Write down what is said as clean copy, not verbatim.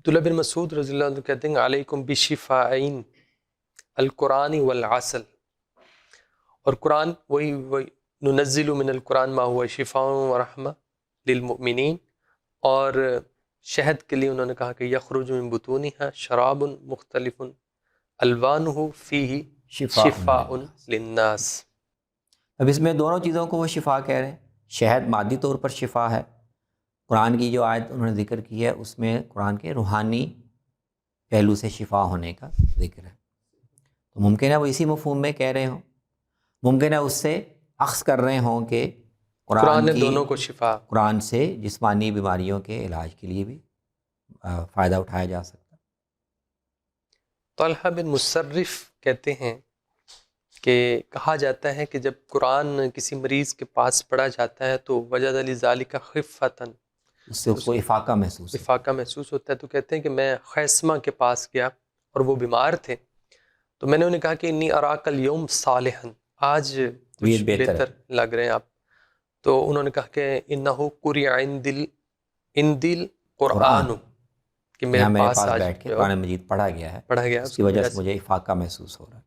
عبداللہ بن مسعود رضی اللہ عنہ کہتے ہیں علیکم بشفاءین القرآن والعسل، اور قرآن وہی ننزل من القرآن ما هو شفاء ورحمہ للمؤمنین، اور شہد کے لیے انہوں نے کہا کہ یخرج من بطونها شراب مختلف الوانہ فیہ شفاء للناس۔ اب اس میں دونوں چیزوں کو وہ شفا کہہ رہے ہیں۔ شہد مادی طور پر شفا ہے، قرآن کی جو آیت انہوں نے ذکر کی ہے اس میں قرآن کے روحانی پہلو سے شفا ہونے کا ذکر ہے، تو ممکن ہے وہ اسی مفہوم میں کہہ رہے ہوں، ممکن ہے اس سے اخذ کر رہے ہوں کہ قرآن نے کی دونوں کو شفا، قرآن سے جسمانی بیماریوں کے علاج کے لیے بھی فائدہ اٹھایا جا سکتا ہے۔ طلحہ بن مصرف کہتے ہیں کہ کہا جاتا ہے کہ جب قرآن کسی مریض کے پاس پڑھا جاتا ہے تو وجد لذالک خفتاً، اس سے اس کو افاقہ محسوس ہوتا افاقہ محسوس ہوتا ہے۔ تو کہتے ہیں کہ میں خیسمہ کے پاس گیا اور وہ بیمار تھے، تو میں نے انہیں کہا کہ انی اراک اليوم صالحا، آج کچھ بہتر لگ رہے ہیں آپ۔ تو انہوں نے کہا کہ انہو قرئ عندی القرآن، کہ ہے، میرے میرے پاس پاس آج بیٹھ کے قرآن مجید پڑھا گیا ہے، پڑھا گیا، اس کی وجہ سے مجھے افاقہ محسوس ہو رہا ہے۔